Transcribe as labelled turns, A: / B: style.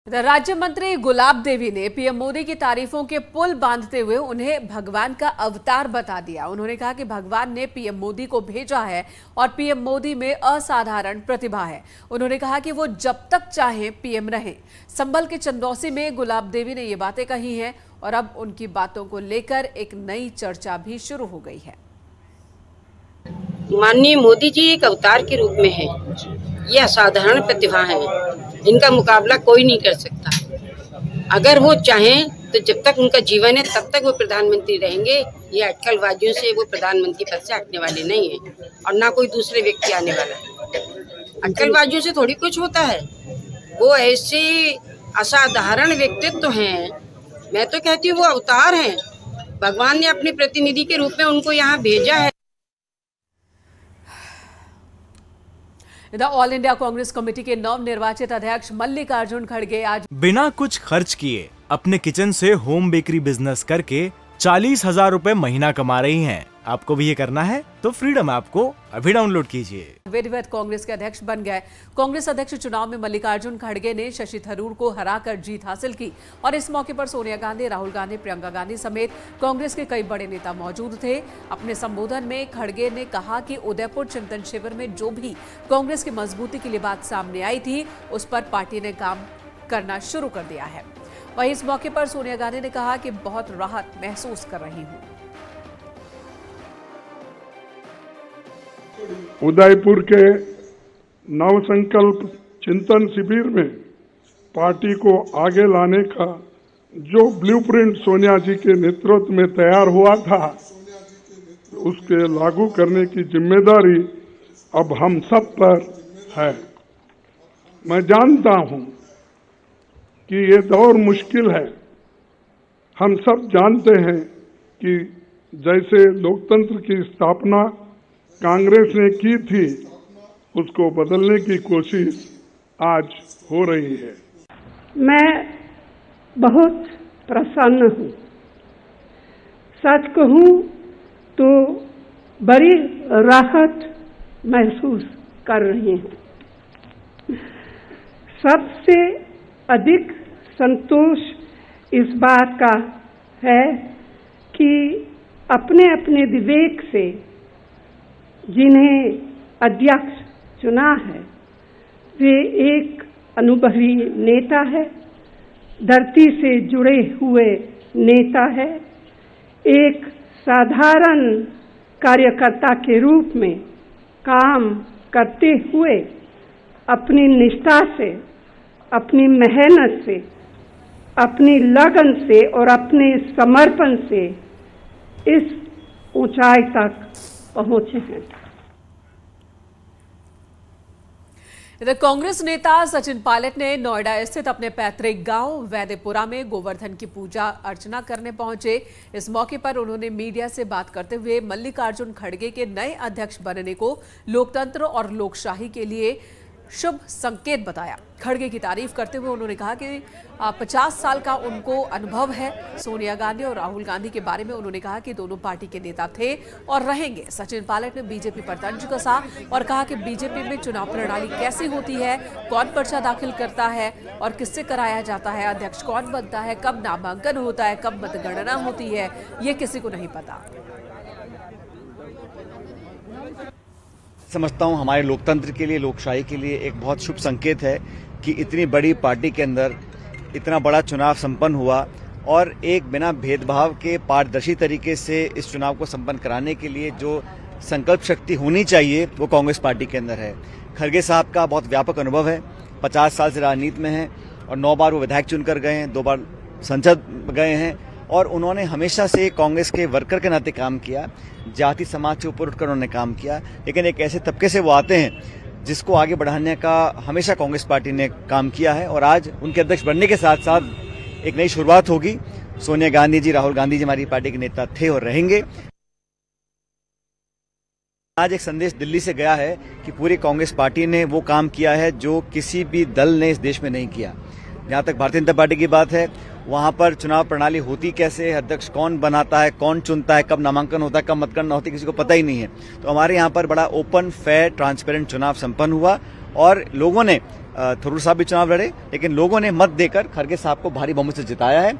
A: राज्य मंत्री गुलाब देवी ने पीएम मोदी की तारीफों के पुल बांधते हुए उन्हें भगवान का अवतार बता दिया। उन्होंने कहा कि भगवान ने पीएम मोदी को भेजा है और पीएम मोदी में असाधारण प्रतिभा है। उन्होंने कहा कि वो जब तक चाहें पीएम रहें। संभल के चंदौसी में गुलाब देवी ने ये बातें कही हैं और अब उनकी बातों को लेकर एक नई चर्चा भी शुरू हो गई है।
B: माननीय मोदी जी एक अवतार के रूप में है। ये असाधारण प्रतिभा है, इनका मुकाबला कोई नहीं कर सकता। अगर वो चाहें तो जब तक उनका जीवन है तब तक वो प्रधानमंत्री रहेंगे। ये अटकलबाजियों से वो प्रधानमंत्री पद से हटने वाले नहीं है और ना कोई दूसरे व्यक्ति आने वाला है। अटकलबाजियों से थोड़ी कुछ होता है, वो ऐसे असाधारण व्यक्तित्व हैं। मैं तो कहती हूँ वो अवतार हैं। भगवान ने अपने प्रतिनिधि के रूप में उनको यहाँ भेजा है।
A: इधर ऑल इंडिया कांग्रेस कमेटी के नवनिर्वाचित अध्यक्ष मल्लिकार्जुन खड़गे आज
C: बिना कुछ खर्च किए अपने किचन से होम बेकरी बिजनेस करके 40,000 रुपए महीना कमा रही हैं। आपको भी ये करना है तो फ्रीडम ऐप को अभी डाउनलोड कीजिए।
A: विधिवत कांग्रेस के अध्यक्ष बन गए। कांग्रेस अध्यक्ष चुनाव में मल्लिकार्जुन खड़गे ने शशि थरूर को हराकर जीत हासिल की और इस मौके पर सोनिया गांधी, राहुल गांधी, प्रियंका गांधी समेत कांग्रेस के कई बड़े नेता मौजूद थे। अपने संबोधन में खड़गे ने कहा कि उदयपुर चिंतन शिविर में जो भी कांग्रेस की मजबूती के लिए बात सामने आई थी उस पर पार्टी ने काम करना शुरू कर दिया है। वहीं इस मौके पर सोनिया गांधी ने कहा कि बहुत राहत महसूस कर रही हूं।
D: उदयपुर के नवसंकल्प चिंतन शिविर में पार्टी को आगे लाने का जो ब्लूप्रिंट सोनिया जी के नेतृत्व में तैयार हुआ था, उसके लागू करने की जिम्मेदारी अब हम सब पर है। मैं जानता हूं कि ये दौर मुश्किल है। हम सब जानते हैं कि जैसे लोकतंत्र की स्थापना कांग्रेस ने की थी, उसको बदलने की कोशिश आज हो रही है।
E: मैं बहुत प्रसन्न हूँ। सच कहूँ तो बड़ी राहत महसूस कर रही हूँ। सबसे अधिक संतोष इस बात का है कि अपने अपने विवेक से जिन्हें अध्यक्ष चुना है वे एक अनुभवी नेता है, धरती से जुड़े हुए नेता है, एक साधारण कार्यकर्ता के रूप में काम करते हुए अपनी निष्ठा से, अपनी मेहनत से, अपनी लगन से और अपने समर्पण से इस ऊंचाई तक पहुंचे हैं।
A: इधर कांग्रेस नेता सचिन पायलट ने नोएडा स्थित अपने पैतृक गांव वैद्यपुरा में गोवर्धन की पूजा अर्चना करने पहुंचे। इस मौके पर उन्होंने मीडिया से बात करते हुए मल्लिकार्जुन खड़गे के नए अध्यक्ष बनने को लोकतंत्र और लोकशाही के लिए शुभ संकेत बताया। खड़गे की तारीफ करते हुए उन्होंने कहा कि 50 साल का उनको अनुभव है। सोनिया गांधी और राहुल गांधी के बारे में उन्होंने कहा कि दोनों पार्टी के नेता थे और रहेंगे। सचिन पायलट ने बीजेपी पर तंज कसा और कहा कि बीजेपी में चुनाव प्रणाली कैसी होती है, कौन पर्चा दाखिल करता है और किससे कराया जाता है, अध्यक्ष कौन बनता है, कब नामांकन होता है, कब मतगणना होती है, ये किसी को नहीं पता।
F: समझता हूं हमारे लोकतंत्र के लिए, लोकशाही के लिए एक बहुत शुभ संकेत है कि इतनी बड़ी पार्टी के अंदर इतना बड़ा चुनाव संपन्न हुआ और एक बिना भेदभाव के पारदर्शी तरीके से इस चुनाव को संपन्न कराने के लिए जो संकल्प शक्ति होनी चाहिए वो कांग्रेस पार्टी के अंदर है। खड़गे साहब का बहुत व्यापक अनुभव है, 50 साल से राजनीति में हैं और 9 बार वो विधायक चुनकर गए हैं, 2 बार संसद गए हैं और उन्होंने हमेशा से कांग्रेस के वर्कर के नाते काम किया। जाति समाज से ऊपर उठकर उन्होंने काम किया, लेकिन एक ऐसे तबके से वो आते हैं जिसको आगे बढ़ाने का हमेशा कांग्रेस पार्टी ने काम किया है और आज उनके अध्यक्ष बनने के साथ साथ एक नई शुरुआत होगी। सोनिया गांधी जी, राहुल गांधी जी हमारी पार्टी के नेता थे और रहेंगे। आज एक संदेश दिल्ली से गया है कि पूरी कांग्रेस पार्टी ने वो काम किया है जो किसी भी दल ने इस देश में नहीं किया। जहां तक भारतीय जनता पार्टी की बात है, वहां पर चुनाव प्रणाली होती कैसे, अध्यक्ष कौन बनाता है, कौन चुनता है, कब नामांकन होता है, कब मतगणना होती है, किसी को पता ही नहीं है। तो हमारे यहाँ पर बड़ा ओपन, फेयर, ट्रांसपेरेंट चुनाव संपन्न हुआ और लोगों ने थरूर साहब भी चुनाव लड़े, लेकिन लोगों ने मत देकर खड़गे साहब को भारी बहुमत से जिताया है।